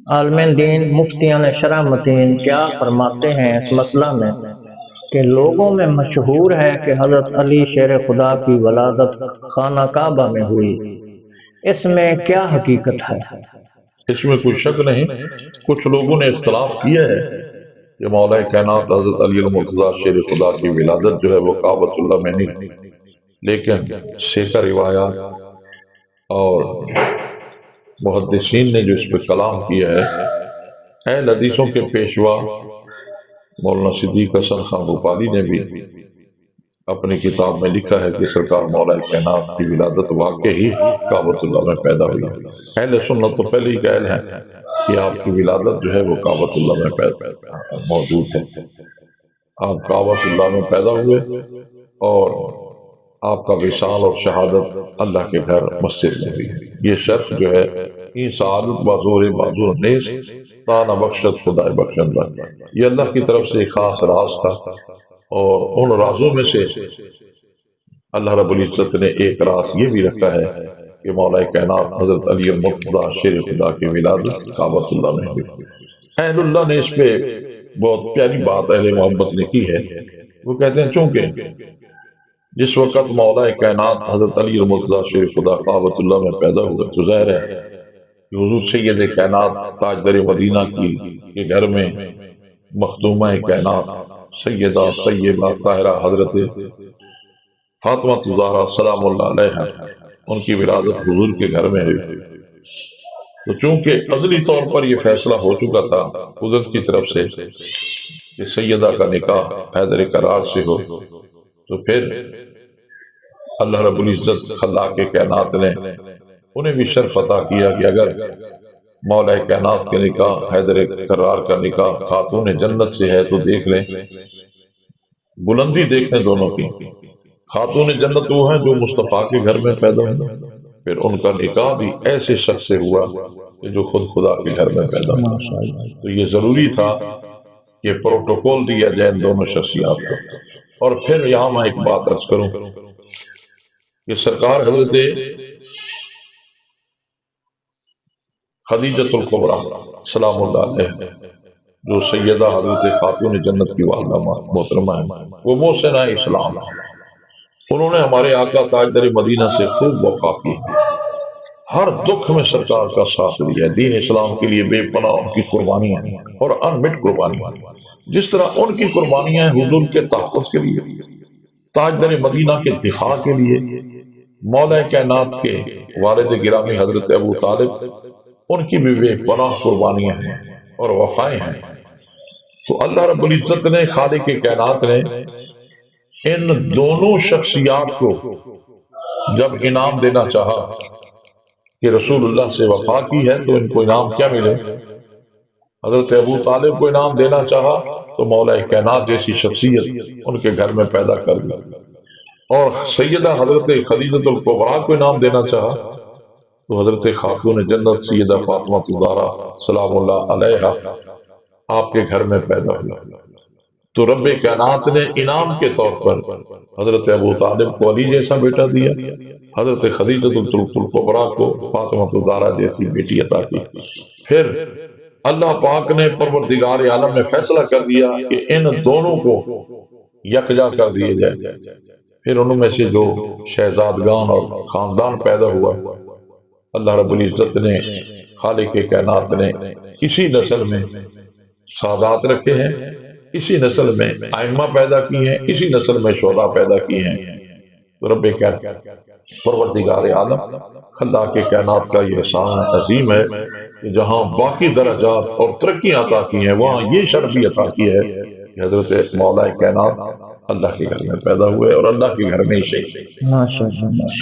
عالم دین مفتیان شرح متین کیا فرماتے ہیں اس مسئلہ میں کہ لوگوں میں مشہور ہے کہ حضرت علی شیر خدا کی ولادت خانہ کعبہ میں ہوئی، اس میں کیا حقیقت ہے؟ اس میں کوئی شک نہیں۔ کچھ لوگوں نے اختلاف کیا ہے کہ مولا کائنات حضرت علی المرتضیٰ شیر خدا کی ولادت جو ہے وہ کعبۃ اللہ میں نہیں، لیکن سیکہ روایات اور محدثین نے جو اس پہ کلام کیا ہے، اہل حدیثوں کے پیشوا مولانا صدیق حسن خان بھوپالی نے بھی اپنی کتاب میں لکھا ہے کہ سرکار مولا کائنات کی ولادت واقع ہی کعبۃ اللہ میں پیدا ہوئی۔ اہل سنت تو پہلے ہی قائل ہیں کہ آپ کی ولادت جو ہے وہ کعبۃ اللہ میں موجود ہے۔ آپ کعبۃ اللہ میں پیدا ہوئے اور آپ کا وصال اور شہادت اللہ کے گھر مسجد میں ہوئی ہے۔ یہ شرف جو ہے یہ سعادت بازور بازور نیز تانا بخشت خدا بخشندہ، یہ اللہ کی طرف سے ایک خاص راز تھا، اور ان رازوں میں سے اللہ رب العزت نے ایک راز یہ بھی رکھا ہے کہ مولا کائنات حضرت علی المرتضیٰ شیر خدا کی ولادت کعبۃ اللہ میں ہوئی۔ اہل اللہ نے اس پہ بہت پیاری بات اہل محبت نے کی ہے۔ وہ کہتے ہیں چونکہ جس وقت مولا کائنات حضرت علی المرتضیٰ شیر خدا کعبۃ اللہ میں پیدا ہوئے تو ظاہر ہے کہ حضور سید کائنات تاجدر مدینہ کے گھر میں مخدومہ کائنات سیدہ طیبہ طاہرہ حضرت فاطمہ الزہرا سلام اللہ علیہا ان کی ولادت حضور کے گھر میں ہوئی۔ تو چونکہ ازلی طور پر یہ فیصلہ ہو چکا تھا قدرت کی طرف سے کہ سیدہ کا نکاح حیدر کرار سے ہو، تو پھر اللہ رب العزت خلاق کائنات نے انہیں بھی شرف عطا کیا کہ اگر مولا کائنات کے نکاح حیدر کرار کا نکاح خاتون جنت سے ہے تو دیکھ لیں، بلندی دیکھ لیں دونوں کی۔ خاتون جنت وہ ہیں جو مصطفیٰ کے گھر میں پیدا ہوئے، پھر ان کا نکاح بھی ایسے شخص سے ہوا کہ جو خود خدا کے گھر میں پیدا ہوا۔ تو یہ ضروری تھا کہ پروٹوکول دیا جائے ان دونوں شخصیات کو۔ اور پھر یہاں میں ایک بات عرض کروں کہ سرکار حضرت خدیجۃ الکبریٰ سلام اللہ علیہ جو سیدہ حضرت خاتون جنت کی والدہ محترمہ ہیں، وہ محسنہ اسلام ہیں۔ انہوں نے ہمارے آقا تاجدر مدینہ سے خوب وفا کی، ہر دکھ میں سرکار کا ساتھ دیا، دین اسلام کے لیے بے پناہ ان کی قربانیاں اور انمٹ قربانیاں، جس طرح ان کی قربانیاں حضور کے تحفظ کے لیے، تاجدر مدینہ کے دفاع کے لیے، مولا کائنات کے والد گرامی حضرت ابو طالب ان کی بھی بے پناہ قربانیاں ہیں اور وفائیں ہیں۔ تو اللہ رب العزت نے خالق کائنات نے ان دونوں شخصیات کو جب انعام دینا چاہا کہ رسول اللہ سے وفا کی ہے تو ان کو انعام کیا ملے، حضرت ابو طالب کو انعام دینا چاہا تو مولا کائنات جیسی شخصیت ان کے گھر میں پیدا کر دی، اور سیدہ حضرت خدیجۃ الکبریٰ کو انعام دینا چاہا تو حضرت خاتون جنت سیدہ فاطمہ الزہرا سلام اللہ علیہا آپ کے گھر میں پیدا ہوئی۔ تو رب کائنات نے انعام کے طور پر حضرت ابو طالب کو علی جیسا بیٹا دیا، حضرت خدیجۃ الکبریٰ کو فاطمہ الزہرا جیسی بیٹی عطا کی۔ پھر اللہ پاک نے پروردگار عالم نے فیصلہ کر دیا کہ ان دونوں کو یکجا کر دیے جائے۔ پھر ان میں سے جو شہزادگان اور خاندان پیدا ہوا، اللہ رب العزت نے خالق کائنات نے اسی نسل میں سادات رکھے ہیں، اسی نسل میں ائمہ پیدا کی ہیں، اسی نسل میں شہداء پیدا کی ہیں۔ تو رب پروردگار عالم خلاق کائنات کا یہ احسان عظیم ہے کہ جہاں باقی درجات اور ترقیاں عطا کی ہیں وہاں یہ شرف بھی عطا کی ہے کہ حضرت مولا کائنات اللہ کے گھر میں پیدا ہوئے اور اللہ کے گھر میں ہی شہید۔ ماشاء اللہ۔